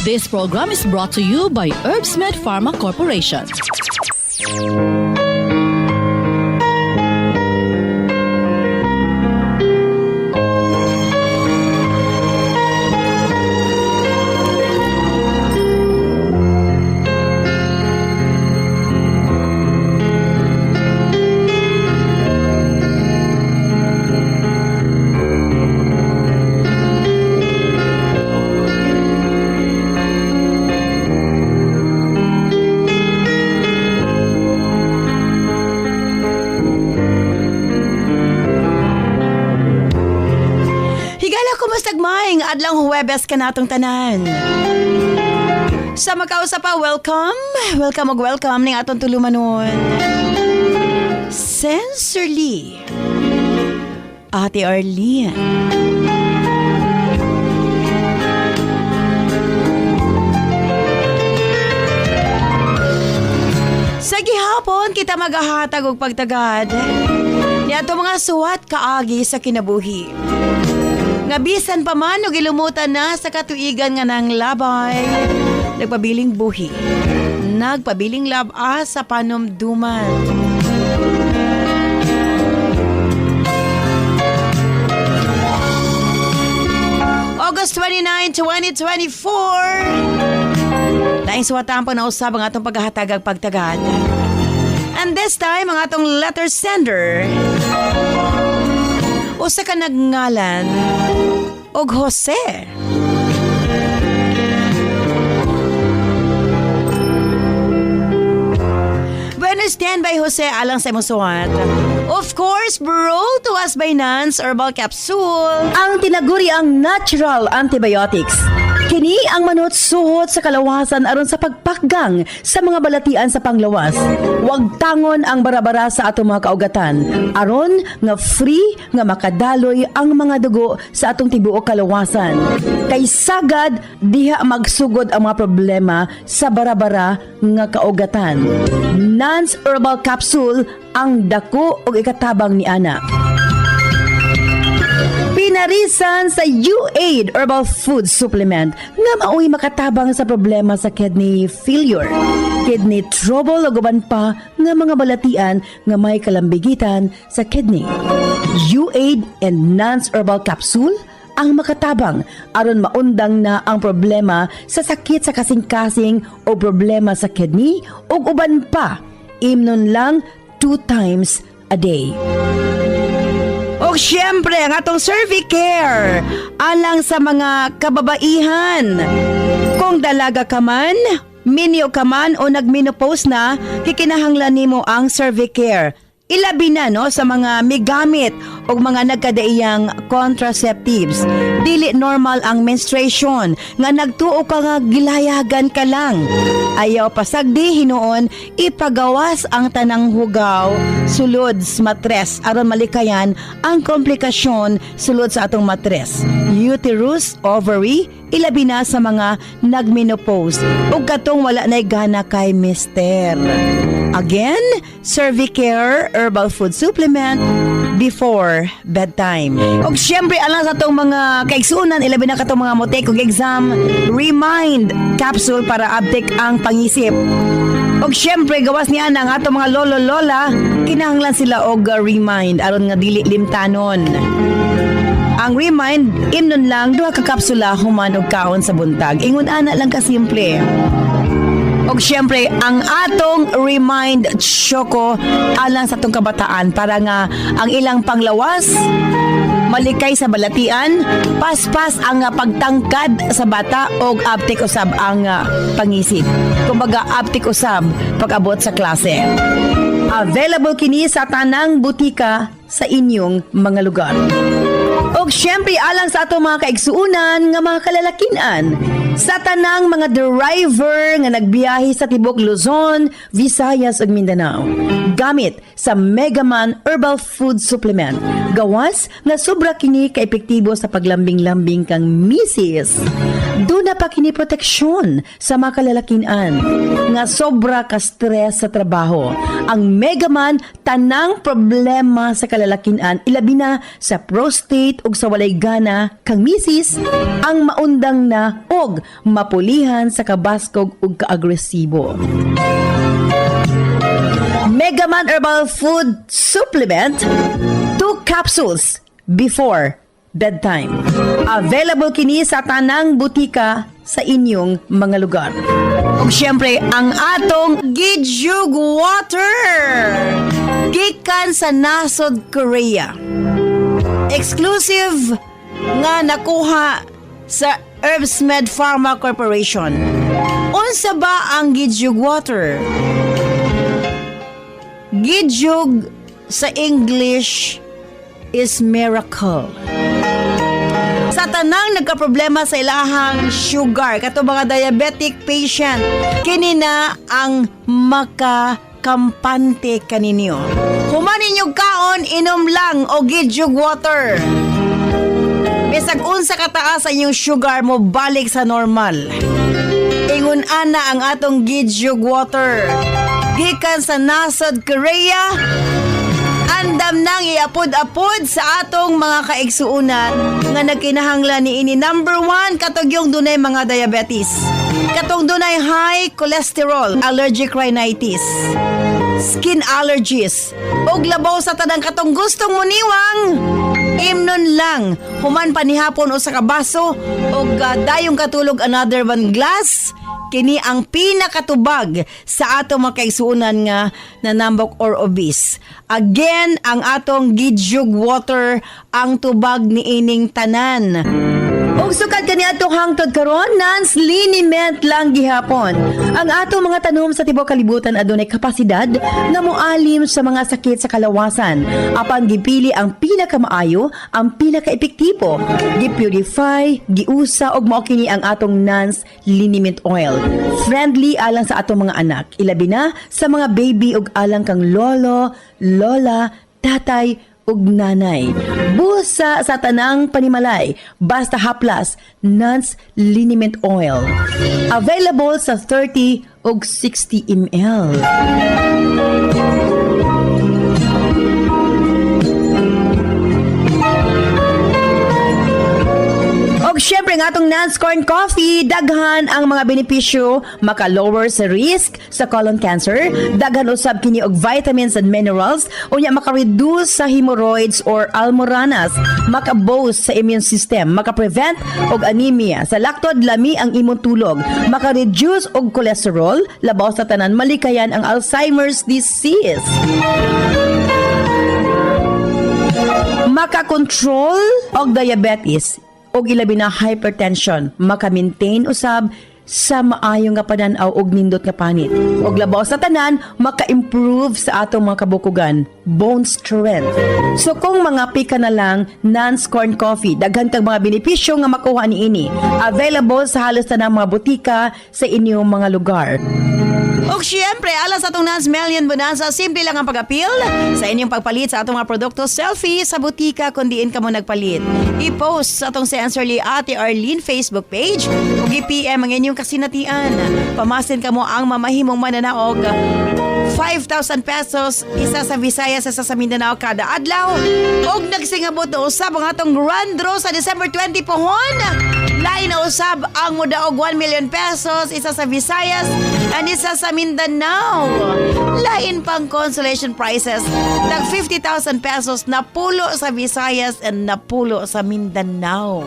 This program is brought to you by Herbsmed Pharma Corporation. Adlang Huwebes ka natong tanan. Sa magkausap pa, welcome ning atong tulumanon. Sensorly, Ate Arlene. Sa gihapon, kita maghahatag og pagtagad ni ato mga suwat kaagi sa kinabuhi. Nga bisan pa man o gilumutan na sa katuigan nga ng labay, nagpabiling buhi, nagpabiling laba sa panumduman. August 29, 2024, laing suwatan pa na usab ang atong paghahatag pagtagad. And this time, ang atong letter sender, usa ka nagngalan og Jose. Bueno, stand by Jose alang sa imong suwat. Of course, brought to us by Nance Herbal Capsule, ang tinaguri ang natural antibiotics. Kini ang manot suhot sa kalawasan aron sa pagpakgang sa mga balatian sa panglawas. Huwag tangon ang barabara sa atong mga kaugatan aron nga free nga makadaloy ang mga dugo sa atong tibuok kalawasan. Kay sagad diha magsugod ang mga problema sa barabara nga kaugatan. Nance Herbal Capsule ang dako og ikatabang ni ana. Pinarisan sa U-Aid Herbal Food Supplement nga maoy makatabang sa problema sa kidney failure, kidney trouble o guban pa nga mga balatian nga may kalambigitan sa kidney. U-Aid and Nance Herbal Capsule ang makatabang aron maundang na ang problema sa sakit sa kasing-kasing o problema sa kidney o uban pa. Imnon lang 2 times a day. o syempre ang atong Cervicare alang sa mga kababaihan. Kung dalaga ka man, minyo ka man o nagmenopause na, kikinahanglan nimo ang Cervicare. Ilabi na no sa mga migamit o mga nagkadaiyang contraceptives. Dili normal ang menstruation nga nagtuo ka nga gilayagan ka lang. Ayaw pasagdi hinuon ipagawas ang tanang hugaw sulod sa matres aron malikayan ang komplikasyon sulod sa atong matres. Uterus, ovary, ilabi na sa mga nagmenopause ug katong wala nay gana kay mister. Again, Cervicare Herbal Food Supplement before bedtime. Og syempre alang sa itong mga kaigsunan, ilabi na katong mga motek og exam, Remind Capsule para update ang pangisip. Og syempre gawas niya ang atong mga lolo-lola, kinahanglan sila og Remind aron nga dili limtanon. Ang Remind, imnon lang 2 ka kapsula human og kaon sa buntag. Ingon ana lang ka simple. Og syempre, ang atong Remind Choco alang sa atong kabataan para nga ang ilang panglawas malikay sa balatian, paspas ang pagtangkad sa bata og aptik usab ang pangisip. Kumbaga aptik usab pag-abot sa klase. Available kini sa tanang butika sa inyong mga lugar. Og syempre alang sa ato mga kaigsuunan nga mga kalalakinan, sa tanang mga driver nga nagbiyahe sa tibok Luzon, Visayas ug Mindanao. Gamit sa Megaman Herbal Food Supplement. Gawas nga sobra kini ka-epektibo sa paglambing-lambing kang misis. Doon na pa kini proteksyon sa mga kalalakian nga sobra ka stress sa trabaho. Ang Megaman tanang problema sa kalalakian ilabi na sa prostate ug sa walay gana kang misis ang maundang na og mapulihan sa kabaskog ug kaagresibo. Megaman Herbal Food Supplement 2 capsules before bedtime. Available kini sa tanang butika sa inyong mga lugar. Ug syempre, ang atong Gijug Water gikan sa nasod Korea. Exclusive nga nakuha sa Herbsmed Pharma Corporation. Unsa ba ang Gijug Water? Gijug sa English is miracle. Sa tanang nagkaproblema sa ilahang sugar, kato mga diabetic patient, kini na ang makakampante kaninyo. Human ninyong kaon, inom lang o Gijug Water. Bisag unsa kataas sa inyong sugar mo balik sa normal. Ingon ana ang atong Gijug Water. Gikan sa nasod Korea, andam nang iapod-apod sa atong mga kaigsuunan nga nagkinahanglan ni ini. Number 1, katugyong dunay mga diabetes. Katong dunay high cholesterol, allergic rhinitis, skin allergies, ug labaw sa tanang katong gustong muniwang. Imnon lang, human panihapon o sa kabaso, ug dayong katulog another 1 glass. Kini ang pinakatubag sa atong mga kaigsuunan nga nanambok or obese. Again, ang atong Gijug Water ang tubag ni ining tanan. Ug sukad kani atong hangtod karon, non-liniment lang gihapon. Ang atong mga tanom sa tibuok kalibutan adunay kapasidad nga moalim sa mga sakit sa kalawasan. Apan gipili ang pinakamaayo, ang pinaka-epektibo. Gipurify, giusa og mao kini ang atong non-liniment oil. Friendly alang sa atong mga anak, ilabi na sa mga baby ug alang kang lolo, lola, tatay ug nanay. Busa sa tanang panimalay, basta haplas, Nance Liniment Oil. Available sa 30 ug 60 ml. Og syempre nga atong Nance Corn Coffee, daghan ang mga benepisyo, maka-lower sa risk sa colon cancer, daghan usab kini og vitamins and minerals, unya maka-reduce sa hemorrhoids or almoranas, maka-boost sa immune system, maka-prevent og anemia, sa laktod lami ang imong tulog, maka-reduce og cholesterol, labaw sa tanan malikayan ang Alzheimer's disease. Maka-control og diabetes og ilabi na hypertension, maka-maintain usab sa maayo nga panan-aw og nindot nga panit. Og labaw sa tanan, maka-improve sa atong mga kabukugan, bone strength. So kung mga pika na lang, Nance Corn Coffee, daghan kag mga benepisyo nga makuha niini. Available sa halos tanang mga butika sa inyong mga lugar. O syempre, alas sa itong Nance Million Bonanza, simple lang ang pag-appeal sa inyong pagpalit sa atong mga produkto. Selfie sa butika kung diin ka mo nagpalit. I-post sa atong Sensorly Ate Arlene Facebook page o i-PM ang inyong kasinatian. Pamasin ka mo ang mamahimong mananaog. 5,000 pesos, isa sa Visayas, isa sa Mindanao kada adlaw. Og nagsingabot na usab ang atong grand draw sa December 20 pohon. Lain na usab ang mudaog 1 million pesos, isa sa Visayas and isa sa Mindanao. Lain pang consolation prizes, tag 50,000 pesos na pulo sa Visayas and na pulo sa Mindanao.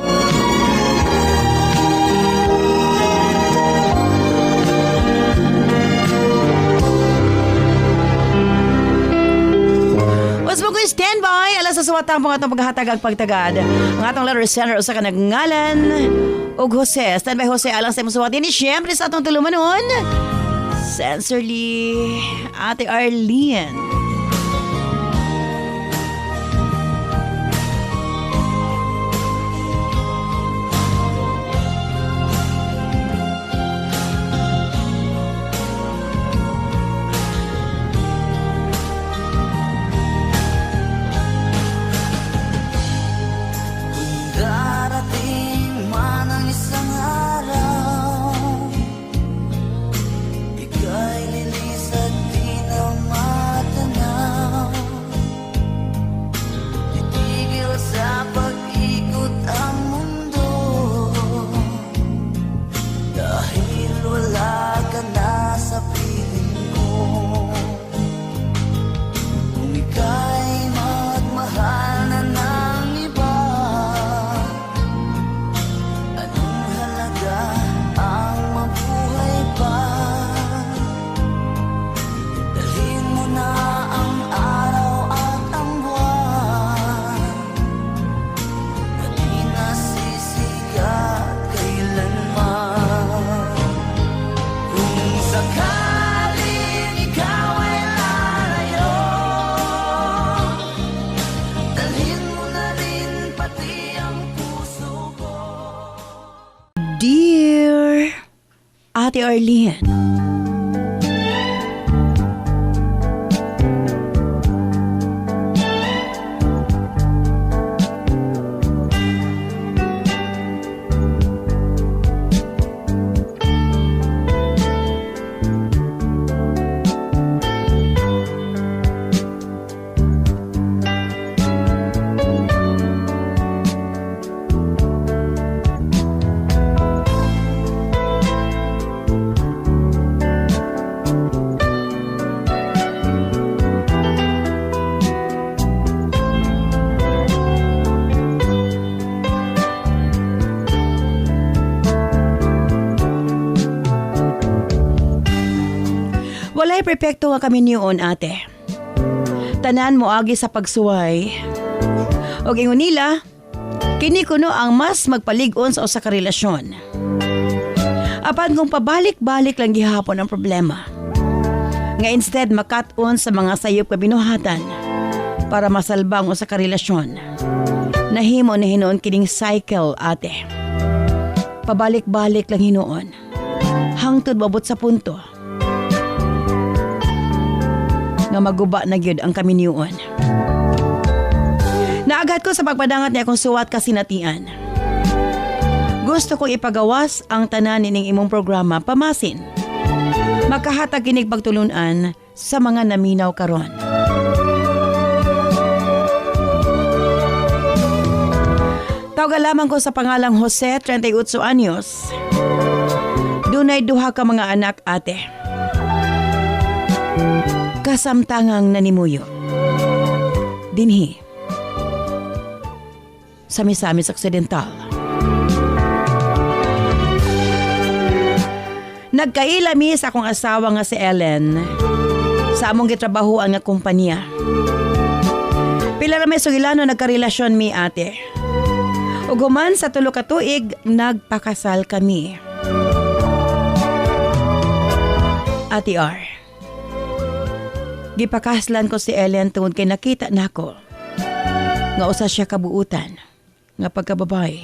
Standby, alas sa suwatang pang atong paghatag ang pagtagad. Ang atong letter sender usa ka nagngalan og Jose. Standby Jose, alas sa musuwatin ni siyempre sa atong tulumanon. Sensorly Ate Arlene. Darating man ang isang araw sa piling ko. Kung ika'y magmahal na ng iba, anong halaga ang mabuhay pa? Dalhin mo na ang araw at ang buwan, na di nasisikat kailanman. Kung sakaling ikaw ay lalayo, dalhin mo na rin pati ang puso ko. Dear Ate Arlene, walay perpekto nga kami niyon, ate. Tanan mo agi sa pagsuway. O ingon nila, kini kuno ang mas magpalig-on sa usa ka relasyon. Apan kung pabalik-balik lang gihapon ang problema. Nga instead makat-on sa mga sayop ka binuhatan para masalba ang usa ka relasyon. Nahimo na hinuon kining cycle, ate. Pabalik-balik lang hinuon. Hangtod mabot sa punto nga maguba na gyud ang kami niyon. Naaghat ko sa pagpadangat niya akong suwat kasinatian. Gusto kong ipagawas ang tanan ning imong programa pamasin. Makahatag kinig pagtulunan sa mga naminaw karon. Tawagan lamang ko sa pangalang Jose, 38 anyos. Dunay duha ka mga anak, ate. Kasamtangang nanimuyo. Dinhi. Sa Misamis Occidental. Nagkailami sa akong asawa nga si Ellen sa among gitrabahoan nga kumpanya. Pila ra may sugilano nagkarelasyon mi, ate. Ug human sa tulo ka tuig nagpakasal kami. Ate R, gipakaslan ko si Ellen tungod kay nakita nako nga usa siya kabuutan nga pagkababae.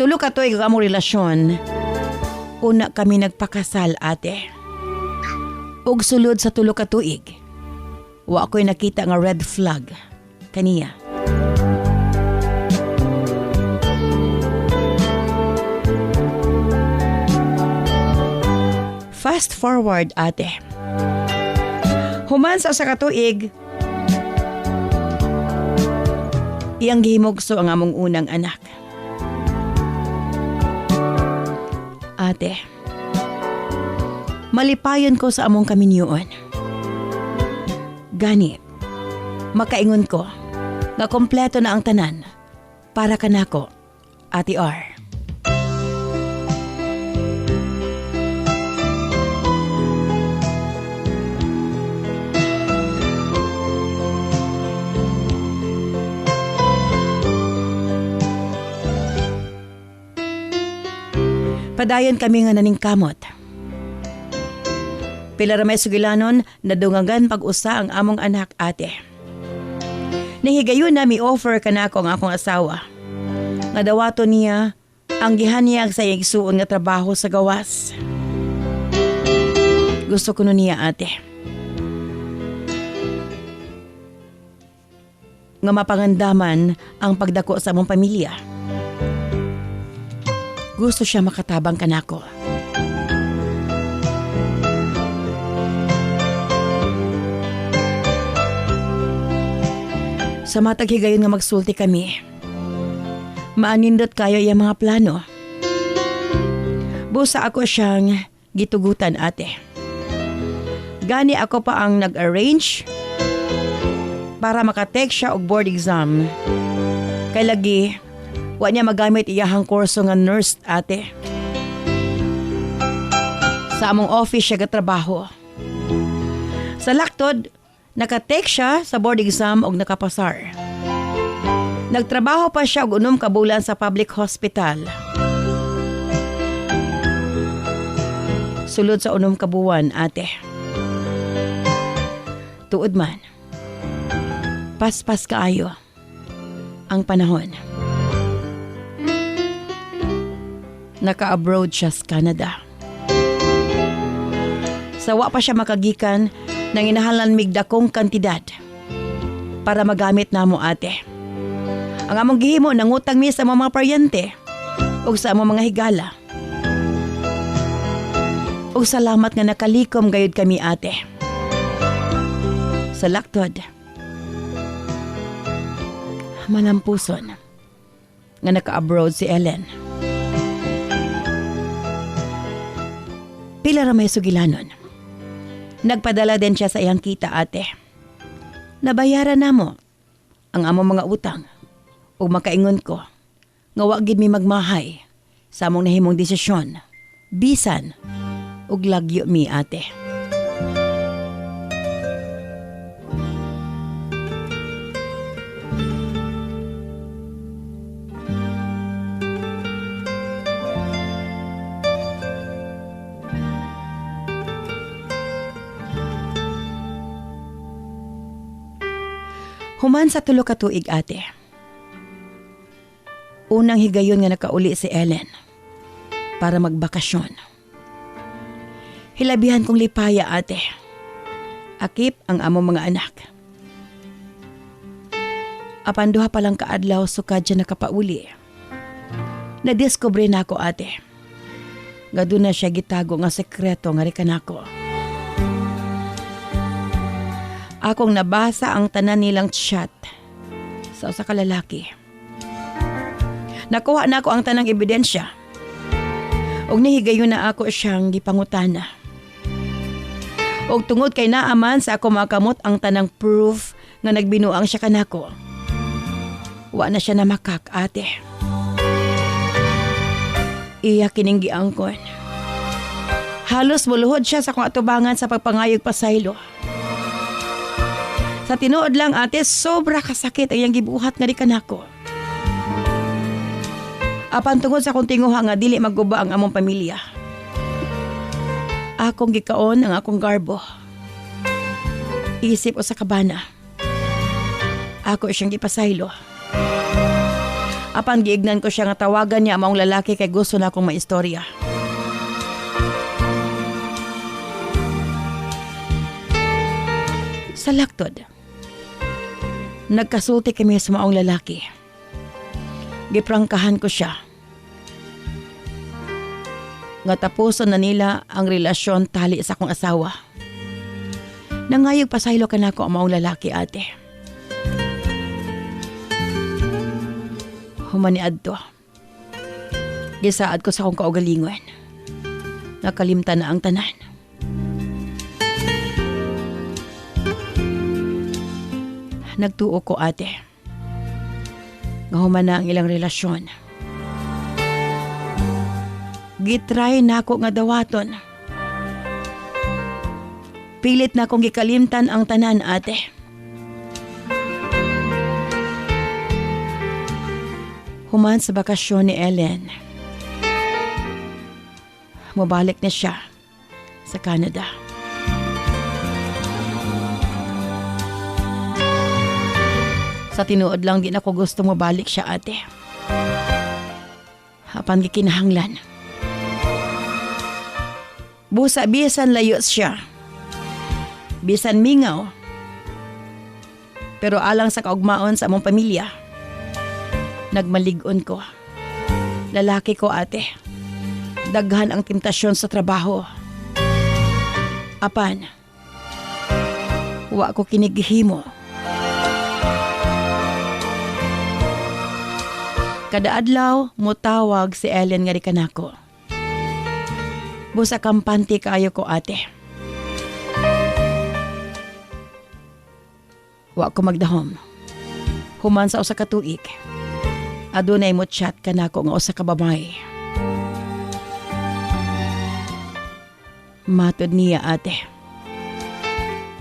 Tulo ka tuig ang among relasyon. Una kami nagpakasal, ate. Ug sulod sa tulo ka tuig, wa ko'y nakita nga red flag kaniya. Fast forward, ate. Human sa usa ka tuig, iyang gihimugso ang among unang anak. Ate, malipayon ko sa among kaminyoon. Gani, makaingon ko nga kompleto na ang tanan para kanako, Ate R. Padayon kami nga naningkamot. Pila ra may sugilanon, nadungagan pag-usa ang among anak, ate. Nahigayon na mi-offer kanako ang akong asawa. Nga dawato niya ang gihanyag sa igsuon nga trabaho sa gawas. Gusto ko nun niya, ate. Nga mapangandaman ang pagdako sa among pamilya. Gusto siya makatabang kanako. Sa matag higayon nga magsulti kami, maanindot kayo yung mga plano. Busa ako siyang gitugutan ate. Gani ako pa ang nag-arrange para makatake siya og board exam. Kay lagi, wa niya magamit iyahang kurso nga nurse ate. Sa among office siya gatrabaho. Sa laktod, nakatake siya sa board exam og nakapasar. Nagtrabaho pa siya og 6 ka bulan sa public hospital. Sulod sa 6 ka buwan, ate. Tuod man, paspas kaayo ang panahon. Naka-abroad siya sa Canada. Sawa pa siya makagikan nang inahalan migdakong kantidad para magamit namo ate. Ang among gihimo nangutang mi sa mga paryente ug sa among mga higala. Ug salamat nga nakalikom gayud kami ate. Sa laktod, malampuson nga naka-abroad si Ellen. Pila ra may sugilanon. Nagpadala din siya sa iyang kita ate. Nabayaran namo ang among mga utang ug makaingon ko nga wa gid mi magmahay sa among nahimong desisyon. Bisan ug lagyo mi ate. Human sa 3 ka tuig ate. Unang higayon nga nakauli si Ellen para magbakasyon. Hilabihan kong lipaya ate. Akip ang among mga anak. Apan duha pa lang kaadlaw sukad siya nakapauli. Nadiskubre na ako ate. Nga doon na siya gitago nga sekreto nga rikan ako. Akong nabasa ang tanan nilang chat sa usa ka lalaki. Nakuha na ako ang tanang ebidensya. Og nahigayon na ako siyang gipangutana. Og tungod kay naaman sa ako makamot ang tanang proof nga nagbinuang siya kanako. Wa na siya namakak ate. Iya kining giangkon. Halos muluhod siya sa kong atubangan sa pagpangayog pasaylo. Sa tinuod lang ate, sobra kasakit ang iyang gibuhat nga di kanako. Apan tungod sa kong tinguha nga dili magguba ang among pamilya. Akong gikaon ang akong garbo. Isip o sa kabana. Ako siyang gipasaylo. Apan giignan ko siya nga tawagan niya ang maong lalaki kay gusto na akong maistorya. Sa laktod, nagkasulti kami sa maong lalaki. Giprangkahan ko siya. Nga tapuson na nila ang relasyon tali sa akong asawa. Nangayog pasaylo ka na ako ang maong lalaki ate. Humani adto. Gisaad ko sa akong kaugalingon. Nakalimtan na ang tanan. Nagtuo ko ate. Nga human na ang ilang relasyon. Gitry na ako nga dawaton. Pilit na akong gikalimtan ang tanan ate. Human sa bakasyon ni Ellen. Mabalik na siya sa Canada. Sa tinuod lang din ako gusto mo balik siya ate. Apan gikinahanglan. Busa bisan layos siya. Bisan mingaw. Pero alang sa kaugmaon sa among pamilya. Nagmalig-on ko. Lalaki ko ate. Daghan ang temptasyon sa trabaho. Apan. Wa ko kinigihimo. Kada adlaw, mutawag si Ellen nga di kanako. Busa kampante kaayo ko ate. Wa ko magdahom. Human sa usa ka tuig. Adunay mo chat ka nako nga usa ka babae. Matod niya ate.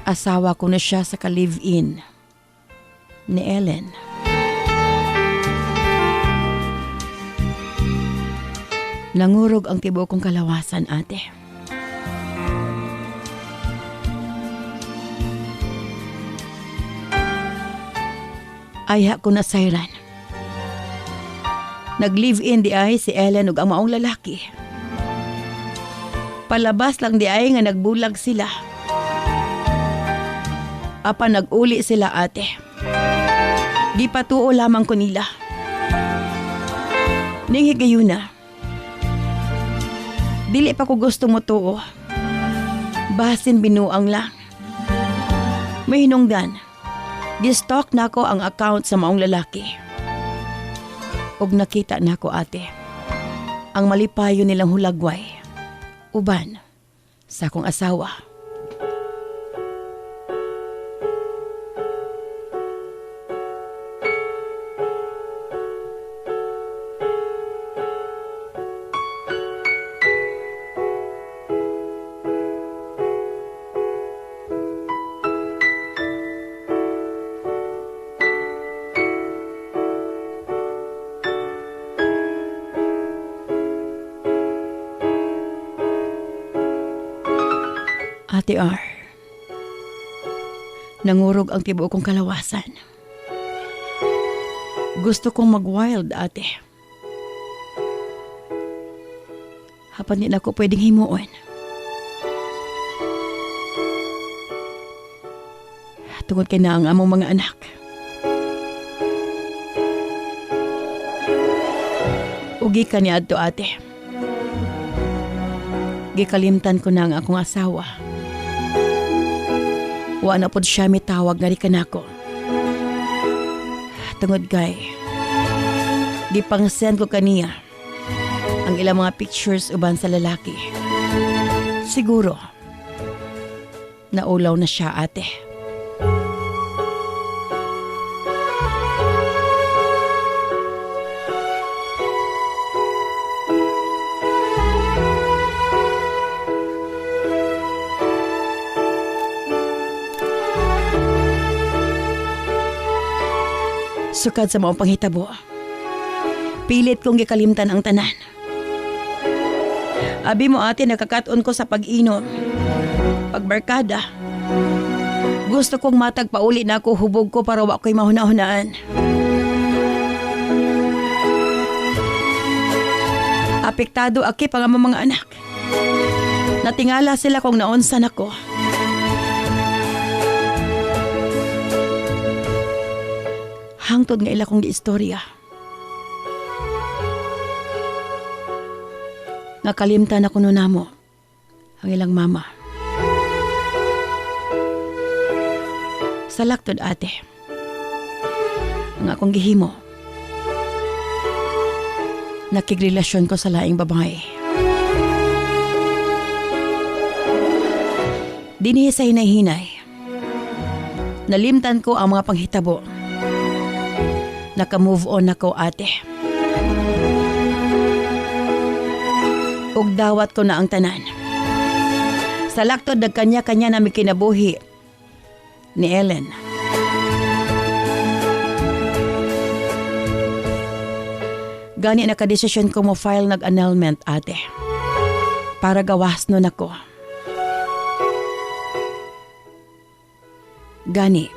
Asawa ko na siya sa ka-live-in ni Ellen. Nangurog ang tibo kong kalawasan ate. Ayha ko na sayran. Nag-live-in di ay si Ellen ug ang maong lalaki. Palabas lang di ay nga nagbulag sila. Apa nag-uli sila ate. Di patuo lamang ko nila. Ning higayuna. Dili pa ko gusto mo tuo. Basin binuang lang. May hinungdan. Gi-stalk na ko ang account sa maong lalaki. Og nakita na ko ate. Ang malipayo nilang hulagway. Uban sa akong asawa. Ate R, nangurog ang tibuok kong kalawasan. Gusto kong mag-wild, ate. Hapan din ako pwedeng himuon. Tungod kay na ang among mga anak. Ugi ka ni adto ate. Gikalimtan ko na ang akong asawa. Wa na pod siya mitawag nga ri kanako. Tungod kay gipang-send ko kaniya ang ilang mga pictures uban sa lalaki. Siguro naulaw na siya ate. Sukad sa maong panghitabo. Pilit kong gikalimtan ang tanan. Abi mo ate, nakakaton ko sa pag-inom. Pagbarkada. Gusto kong matagpauli na ako hubog ko para wa ko'y mahuna-hunaan. Apektado akip ang among mga anak. Natingala sila kung naunsan ako. Hangtod nga ila kong giistorya. Nakalimtan ako nun namo ang ilang mama. Salaktod ate. Ang akong gihimo. Nakigrelasyon ko sa laing babae. Dinhi sa hinay-hinay. Nalimtan ko ang mga panghitabo. Naka-move on ako ate. Ug dawat ko na ang tanan. Sa laktod nagkanya-kanya na may kinabuhi ni Ellen. Gani nakadesisyon ko mo file nag-annulment ate. Para gawas nun ako. Gani,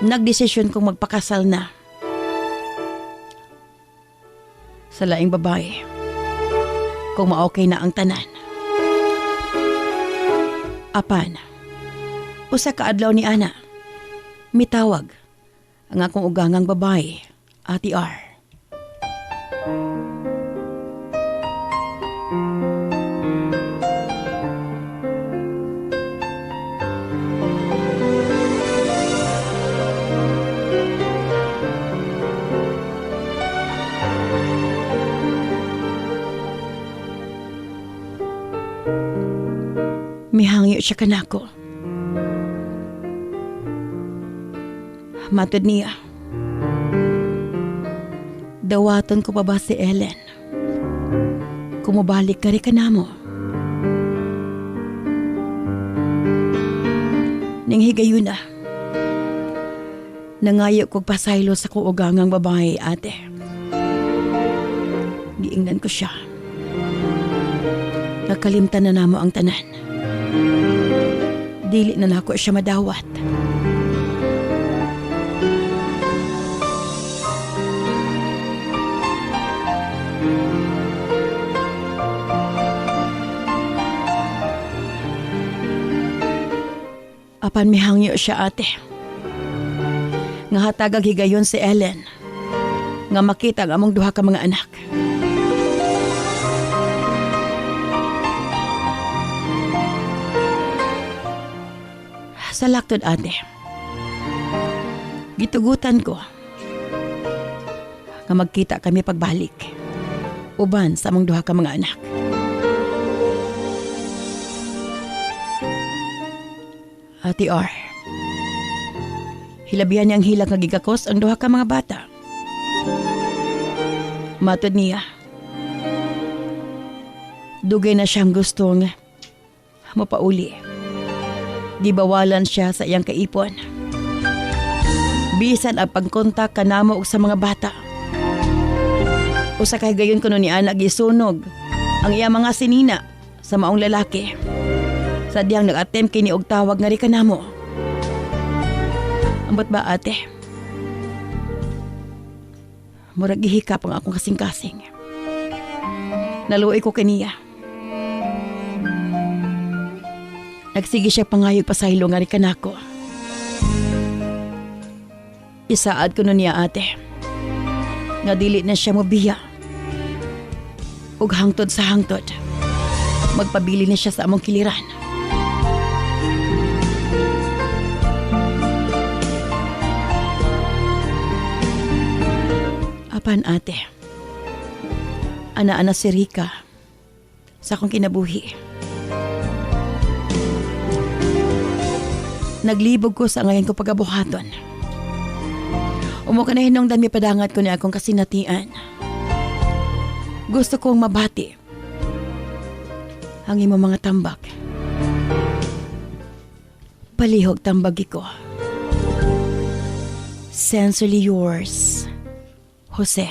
nagdesisyon kong magpakasal na. Sa laing babae. Kung ma-okay na ang tanan. Apan, usa ka adlaw ni ana, mitawag ang akong ugangang babae, Ate R. Mihangyo siya kanako. Matod niya. Dawaton ko pa ba si Ellen? Kumubalik ka rin ka na mo. Ning higayon na. Nangayo kong pasaylo sa kuugangang babae, ate. Giingnan ko siya. Nakalimtan na namo ang tanan. Dili na nako siya madawat. Apan mihangyo siya, ate. Nga hatagag higayon si Ellen. Nga makita ang among duha ka mga anak. Sa laktod, ate. Gitugutan ko. Nga magkita kami pagbalik. Uban sa among duha ka mga anak. Ate R. Hilabihan niyang hilak nga gigakos ang duha ka mga bata. Matod niya. Dugay na siyang gustong mapauli. Gibawalan siya sa iyang kaipon. Bisan ang pagkontak kanamo og sa mga bata. Usa kay gayon kuno ni anak gisunog ang iyang mga sinina sa maong lalaki. Sadyang nag-attempt kini og tawag nga ri kanamo. Ambot ba, ate? Murag gihikap ang akong kasing-kasing. Naluoy ko kaniya. Nagsige siya pangayog pasaylo nga ri kanako. Isaad ko nun niya, ate. Nga dili na siya mobiya. Ug hangtod sa hangtod. Magpabili na siya sa among kiliran. Apan, ate. Ana-ana si Rika sa akong kinabuhi. Naglibog ko sa ngayon ko pagabuhaton. Umo ka na hinungdan mi padangat ko ni akong kasinatian. Gusto kong mabati ang imo mga tambak. Palihog tambagi ko. Sincerely yours, Jose.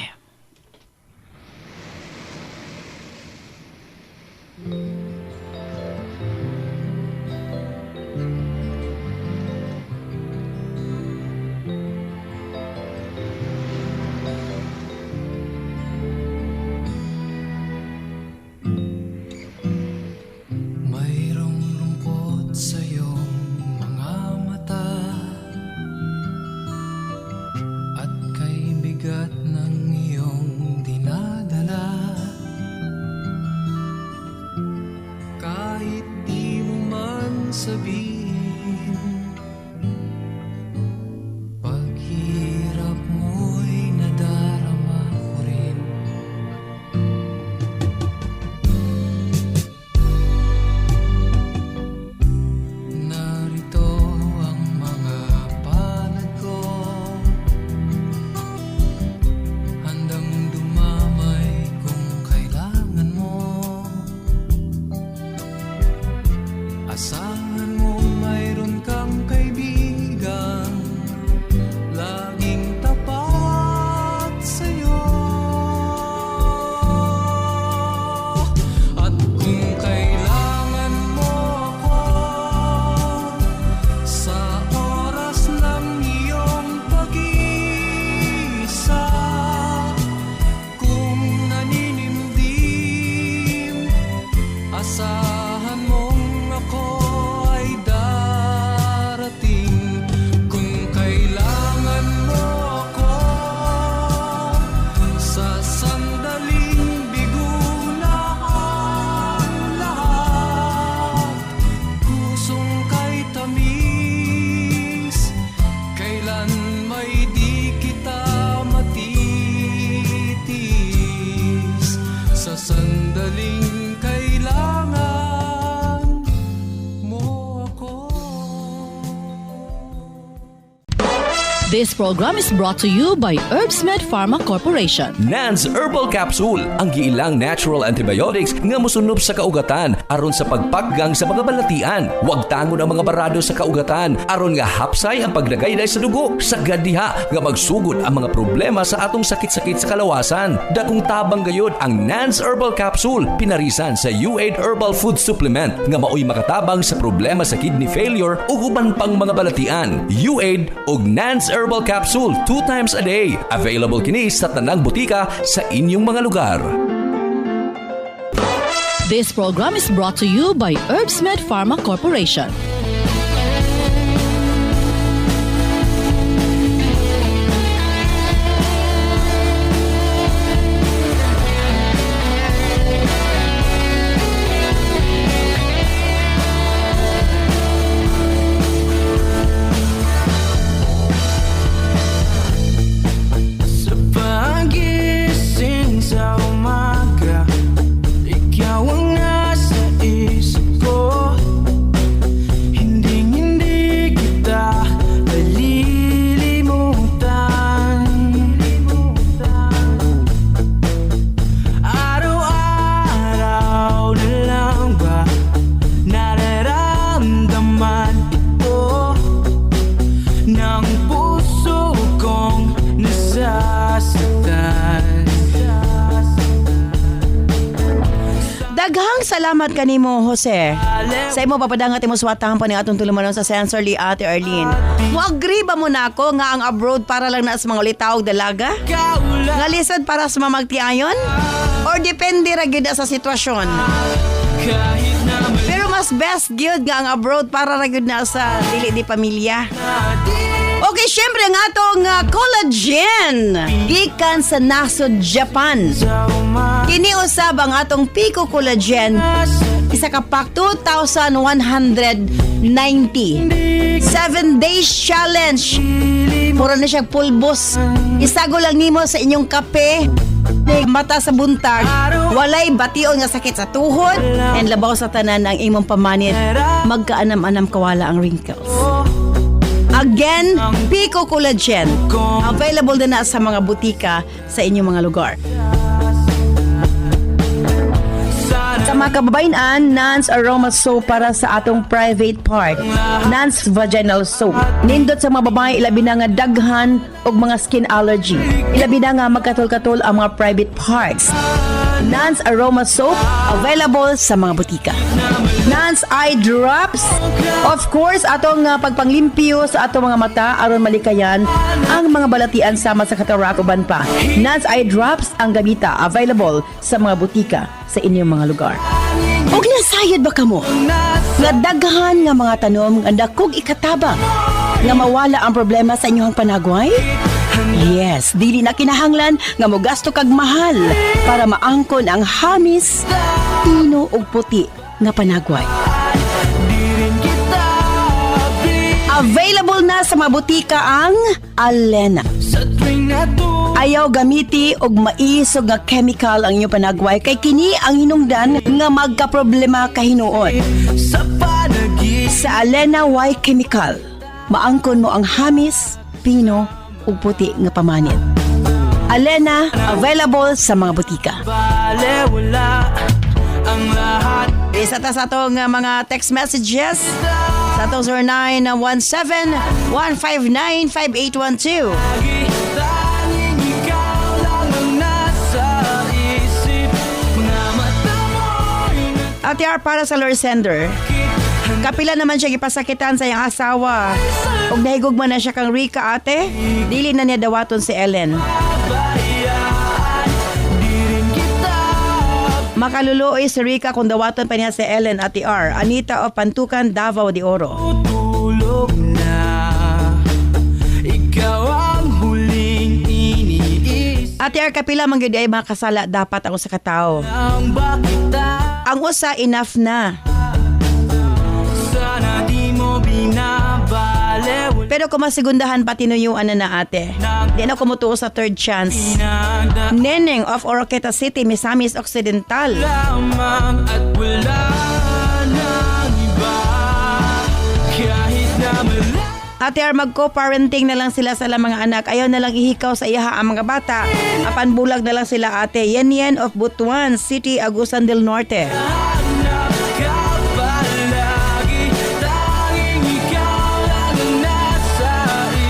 Mayroong lungkot sa iyong mga mata at kay bigat ng iyong dinadala. Kahit di mo man sabihin, paghirap mo'y nadarama ko rin. Narito ang mga palad ko, handang dumamay kung kailangan mo. Asahan mo mayroon kang kaibigan, laging tapat sa'yo. At kung kailangan mo ako sa oras ng iyong pag-iisa, kung naninimdim, asahan mong ako ay darating. Kung kailangan mo ako sa sandaling bigo na ang lahat, pusong kay tamis, kailan may di kita matitis. Sa sandaling kailangan This program is brought to you by Herbsmed Pharma Corporation. Nans Herbal Capsule, ang giilang natural antibiotics nga mosunod sa kaugatan aron sa pagpaggang sa mga balatian. Huwag tangon ang mga barado sa kaugatan aron nga hapsay ang pagdagayday sa dugo. Sagad diha nga magsugod ang mga problema sa atong sakit-sakit sa kalawasan. Dakong tabang gayud ang Nans Herbal Capsule, pinarisan sa U8 Herbal Food Supplement nga maoy makatabang sa problema sa kidney failure ug uban pang mga balatian. U8 ug Nans Herbal Capsule 2 times a day. Available kini sa tanang butika sa inyong mga lugar. This program is brought to you by Herbsmed Pharma Corporation. Sa pagising sa umaga, ikaw ang nasa isip ko. Hindi kita nalilimutan. Araw-araw na lang ba nararamdaman ito ng puso kong nasasaktan. Daghang salamat kanimo, Jose. Sa imo papadangat imo swatang pa ni atong tulumanon sa sensorly Ate Arlene. Mo-agree ba mo na ako nga ang abroad para lang na sa mga ulitaog dalaga? Nga lisod para sa mamagtiayon? Or depende ra gyud sa sitwasyon? Kahit na Pero mas best gyud nga ang abroad para ra gyud na sa dili di pamilya. Okay, syempre nga itong collagen gikan sa nasod Japan. Kini usab ang atong Pico Collagen, isa ka pack 2,190. 7 days challenge. Puro na siya pulbos. Isago lang nimo sa inyong kape. Mata sa buntag, walay bation nga sakit sa tuhod, and labaw sa tanan ang imong pamanit. Magkaanam-anam kawala ang wrinkles. Again, Pico Collagen. Available din na sa mga butika sa inyong mga lugar. Sa mga kababayan, Nans Aroma Soap para sa atong private part. Nans Vaginal Soap. Nindot sa mga babae, ilabi na nga daghan o mga skin allergy. Ilabi na nga magkatol-katol ang mga private parts. Nans Aroma Soap, available sa mga butika. Nans Eye Drops. Of course, atong pagpanglimpyo sa atong mga mata aron malikayan ang mga balatian sama sa katarak uban pa. Nans Eye Drops ang gamita, available sa mga butika sa inyong mga lugar. Og nasayod ba kamo? Nga daghan nga mga tanom nga dakog ikatabang nga mawala ang problema sa inyong panagway? Yes, dili na kinahanglan nga mogasto kag mahal para maangkon ang hamis, tino ug puti nga panagway. Available na sa mga butika ang Alena. sa tuwing nato Ayaw gamiti og maisog nga chemical ang inyong panagway kay kini ang hinungdan nga magkaproblema kahinuon. sa panagis Sa Alena Y Chemical, maangkon mo ang hamis, pino ug puti nga pamanit. Alena, available sa mga butika. balewala ang lahat. Isa ta sa atong mga text messages sa 0917-159-5812. Tanging ikaw lang ang nasa isip. Mga mata mo'y Ate R, para sa Lord Sender, kapila naman siya gipasakitan sa iyang asawa. Og nahigog man na siya kang Rika, ate. Dili na niya dawaton si Ellen. nabayaan. Di rin kita Makaluluoy si Rika kung dawaton pa niya si Ellen, Ate R. Anita of Pantukan, Davao de Oro. tutulog na. Ikaw ang huling iniisip. Ate R, kapila man gyud ay makasala dapat ako sa katao. Ang bakit Ang usa enough na. sana di mo binabale. Pero kung masigundahan pa tinuyuan na ate. Di na kumutuo sa third chance. Nagda Neneng of Oroqueta City, Misamis Occidental. lamang at wala nang iba. Kahit na malayo Ate Ar, mag-co-parenting na lang sila sa ilang mga anak. Ayaw na lang ihikaw sa iyaha ang mga bata. Apan bulag na lang sila ate. Yan of Butuan City, Agusan del Norte. Hanap ka palagi, tanging ikaw lang ang nasa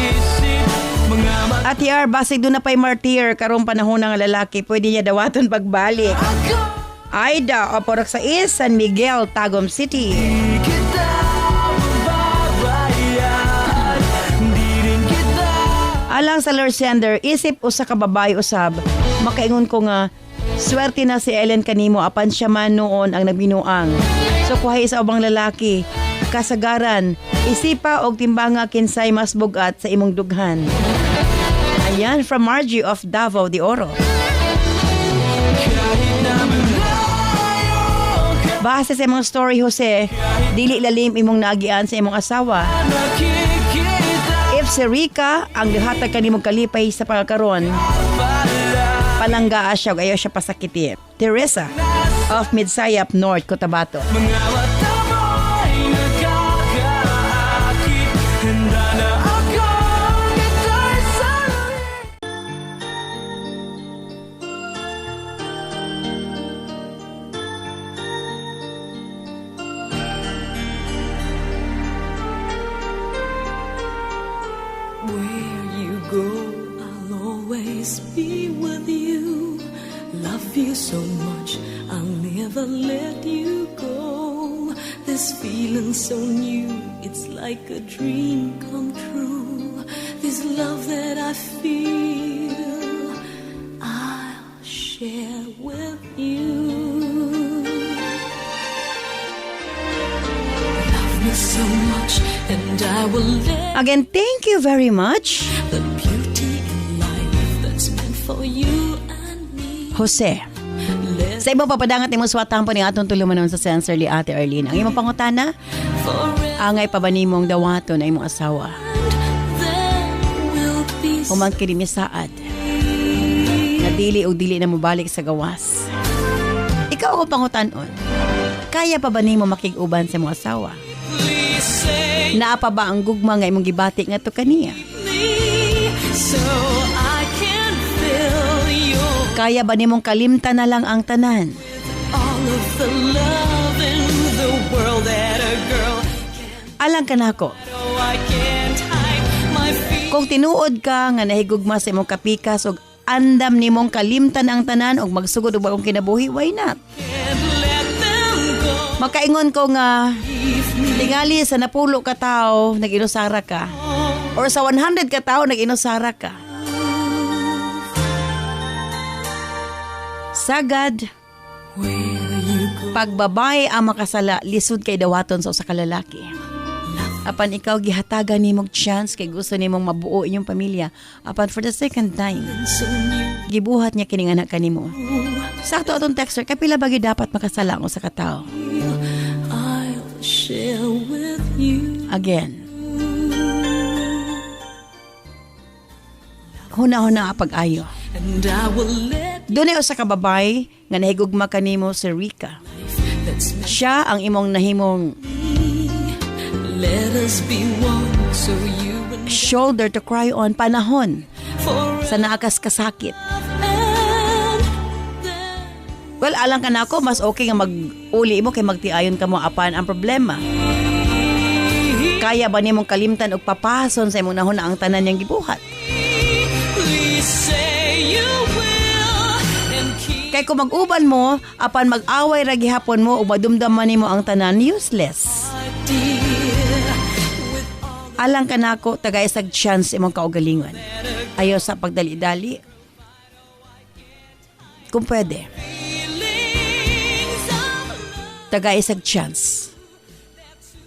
isip. Mga mata Ate Ar, basig doon na pa'y martir. Karong panahon ng lalaki, pwede niya dawaton pagbalik. Aida, Oporok sa San Miguel, Tagum City. kita mababayan, di rin kita. Alang sa Lord Sender, isip usa ka babae usab. Makaingon ko nga, swerte na si Ellen kanimo apan siya man noon ang nagbinuang. So kuhay sa ubang lalaki, kasagaran, isipa og timbanga kinsay mas bugat sa imong dughan. Ayan, from Margie of Davao de Oro. Base sa imong story, Jose, dili lalim imong naagian sa imong asawa. If si Rica ang gihatag kanimong kalipay sa pagkakaroon, palanggaa siya ug ayaw siya pasakiti. Teresa of Midsayap North, Cotabato. Mga mata mo'y nagkakaakit, handa na akong ika'y salamin. Where you go, I'll always be with you. Love you so much, I'll never let you go. This feeling so new, it's like a dream come true. This love that I feel, I'll share with you. Love me so much, and I will let Again, thank you very much, the beauty in life that's meant for you and me. Jose. Let Sa ibang papadangat imong swatang po ni atong tulumanon sa Sensorly Ate Arlene. Ang imong pangutana, forever angay pa ba nimong dawaton na imong asawa? there will be Human kini misaad. Nadili o dili na mobalik sa gawas. Ikaw ako pangutanon. Kaya pa ba nimo makig-uban sa imong asawa? Please say Naa pa ba ang gugma nga imong gibati nga to kaniya? me so I can fill your Kaya ba nimong kalimtan na lang ang tanan? all of the love in the world that a girl Alang ka na ako. know I can't hide my feet. Kung tinuod ka nga nahigugma sa imong kapikas og andam nimong kalimtan ang tanan og magsugod og bagong kinabuhi, why not? Can't let them go. Makaingon ko nga tingali sa napulo ka tao nag-inusara ka or sa 100 ka tao nag-inusara ka. Sagad, pag babae ang makasala, lisod kay dawaton sa usa ka lalaki. Apan ikaw gihatagan nimong chance kay gusto nimong mabuo inyong pamilya. Apan for the second time, gibuhat niya kining anak kanimo. Sakto atong texter, kapila ba gyud dapat makasala ang usa ka tawo? I'll share with you. Again, huna-huna nga pag-ayo. And I will let Doon ay usa ka babay nga nahigugma kanimo si Rica. that's meant Siya ang imong nahimong let us be one so you and shoulder to cry on panahon forever sa naakas kasakit. and then Well, alang ka na ako, mas okay nga mag-uli mo kay magtiayon ka mo apan ang problema. Kaya ba nimong kalimtan og papason sa imong nahon na ang tanan niyang gibuhat? please say you will and keep Kay kung mag-uban mo, apan mag-away ra gihapon mo ug madumdaman nimo ang tanan, useless. my dear with all Alang ka na ako, tagay sag chance imong kaugalingon. Ayaw sa pagdali-dali. Kung pwede, feelings of tagay sag chance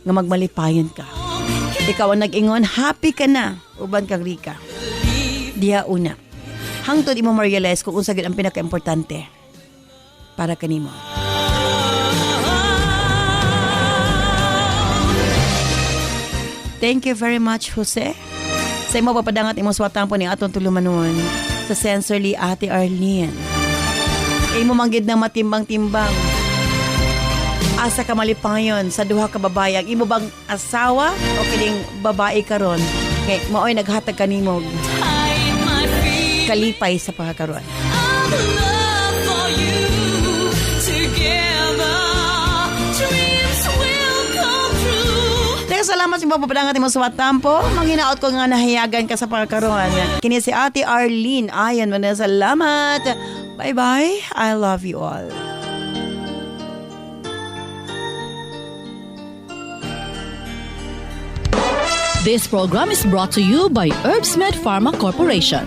nga magmalipayon ka. Ikaw ang nag-ingon, happy ka na, uban kang Rica. Diha una. Hangtod imo ma-realize kung unsa gid ang pinaka-importante para kanimo. Thank you very much, Jose. Sa imo papadangat imong swatang po ni atong tulumanon sa Sensorly Ate Arlene. Imo manggid na matimbang-timbang. asa ka malipayon sa duha ka babae? Ang imo bang asawa o kining babae karon? Kay maoy naghatag kanimo Hide my feet kalipay sa pagkakaroon. of love for you. Together, dreams will come true. Teka, salamat sa papapadangat mo sa watampo. Manghinaot ko nga nahiyagan ka sa pagkakaroon. Kini si Ate Arlene. Ayan, maraming salamat. Bye-bye. I love you all. This program is brought to you by Herbsmed Pharma Corporation.